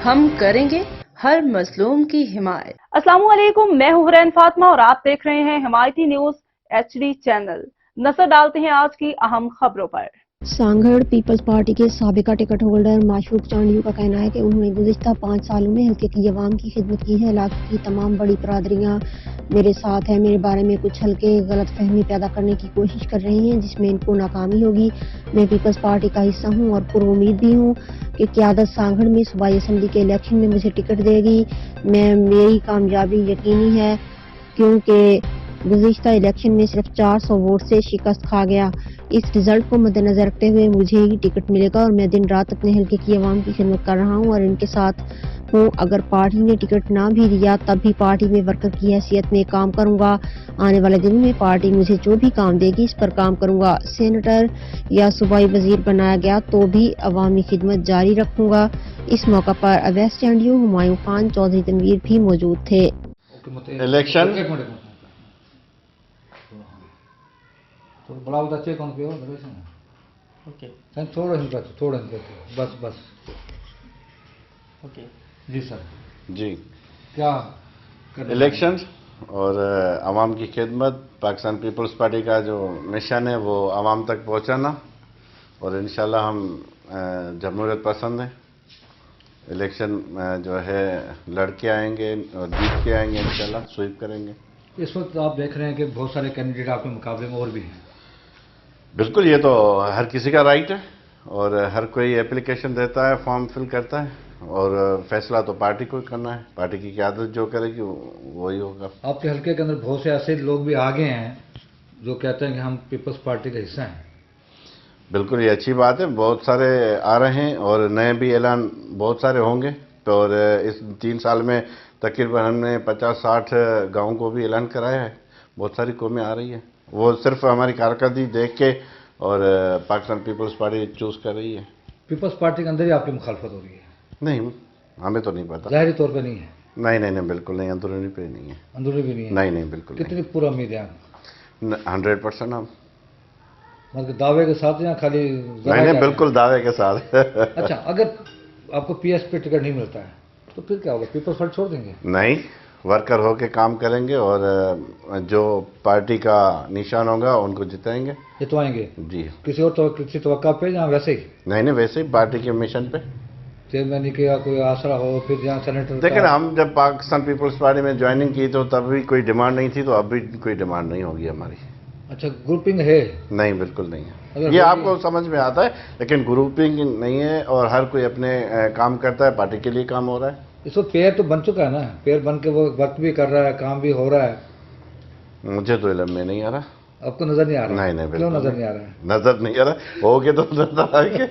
हम करेंगे हर मजलूम की हिमायत। अस्सलामुअलैकुम, मैं हूं हुरैन फातिमा और आप देख रहे हैं हिमायती न्यूज HD चैनल। नजर डालते हैं आज की अहम खबरों पर। सांगड़ पीपल्स पार्टी के साबिका टिकट होल्डर माशूक चांडियों का कहना है कि उन्होंने गुज़िश्ता 5 सालों में हल्के की अवाम की खिदमत की है। इलाके की तमाम बड़ी बरादरियां मेरे साथ हैं। मेरे बारे में कुछ हल्के गलत फहमी पैदा करने की कोशिश कर रही हैं, जिसमें इनको नाकामी होगी। मैं पीपल्स पार्टी का हिस्सा हूं और पुरुम्मीद भी हूं कि क़यादत सांगड़ में सूबाई असम्बली के इलेक्शन में मुझे टिकट देगी। मेरी कामयाबी यकीनी है, क्योंकि गुज़िश्ता इलेक्शन में सिर्फ 400 वोट से शिकस्त खा गया। इस रिजल्ट को मद्देनजर रखते हुए मुझे ही टिकट मिलेगा और मैं दिन रात अपने हल्के की आवाम की खिदमत कर रहा हूं और इनके साथ हूं। अगर पार्टी ने टिकट ना भी दिया तब भी पार्टी में वर्कर की हैसियत में काम करूंगा। आने वाले दिनों में पार्टी मुझे जो भी काम देगी इस पर काम करूंगा। सेनेटर या सूबाई वजीर बनाया गया तो भी अवामी खिदमत जारी रखूंगा। इस मौका पर अवैस चांडियों, हुमायूं खान, चौधरी तनवीर भी मौजूद थे। इलेक्शन तो बड़ा बच्चे कौन पे हो ओके थोड़ा बस ओके जी सर जी क्या इलेक्शन और आवाम की खिदमत, पाकिस्तान पीपल्स पार्टी का जो मिशन है वो आवाम तक पहुंचाना, और इंशाल्लाह हम जमहूरियत पसंद हैं। इलेक्शन जो है लड़के आएंगे और जीत के आएंगे, इंशाल्लाह स्वीप करेंगे। इस वक्त आप देख रहे हैं कि बहुत सारे कैंडिडेट आपके मुकाबले में और भी हैं। बिल्कुल, ये तो हर किसी का राइट है और हर कोई एप्लीकेशन देता है, फॉर्म फिल करता है, और फैसला तो पार्टी को करना है। पार्टी की क़यादत जो करेगी वही होगा। आपके हल्के के अंदर बहुत से ऐसे लोग भी आगे हैं जो कहते हैं कि हम पीपल्स पार्टी का हिस्सा हैं। बिल्कुल, ये अच्छी बात है। बहुत सारे आ रहे हैं और नए भी ऐलान बहुत सारे होंगे। और इस 3 साल में तकरीबन हमने 50-60 गाँव को भी ऐलान कराया है। बहुत सारी कौमें आ रही है, वो सिर्फ हमारी कारकर्दगी देख के और पाकिस्तान पीपल्स पार्टी चूज कर रही है। पीपल्स पार्टी के अंदर ही आपकी मुखालफत हो रही है? नहीं, हमें तो नहीं पता। ज़ाहिरी तौर पे नहीं है? नहीं, बिल्कुल नहीं, अंदरूनी पे नहीं है। अंदरूनी भी नहीं है? नहीं, बिल्कुल। कितनी पूरा उम्मीद है? 100% हम मतलब दावे के साथ या खाली? नहीं, बिल्कुल दावे के साथ। अच्छा, अगर आपको PS पे टिकट नहीं मिलता है तो फिर क्या होगा? पीपल्स पार्टी छोड़ देंगे? नहीं, वर्कर होके काम करेंगे और जो पार्टी का निशान होगा उनको जिताएंगे। जितवाएंगे जी। किसी और तो किसी तवक्का पे या वैसे ही? नहीं, वैसे ही पार्टी के मिशन पे। चेयरमैन का कोई आसरा हो, फिर जहाँ सेनेटर। देखिए, हम जब पाकिस्तान पीपल्स पार्टी में ज्वाइनिंग की तो तब भी कोई डिमांड नहीं थी, तो अब भी कोई डिमांड नहीं होगी हमारी। अच्छा, ग्रुपिंग है? नहीं, बिल्कुल नहीं है। ये आपको समझ में आता है, लेकिन ग्रुपिंग नहीं है और हर कोई अपने काम करता है, पार्टी के लिए काम हो रहा है। इसको पेयर तो बन चुका है ना, पेयर बन के वो वर्क भी कर रहा है, काम भी हो रहा है। मुझे तो इल्म में नहीं आ रहा। आपको नजर नहीं आ रहा? नहीं, क्यों नजर नहीं आ रहा है? नजर नहीं आ रहा, हो गए तो नजर आएंगे।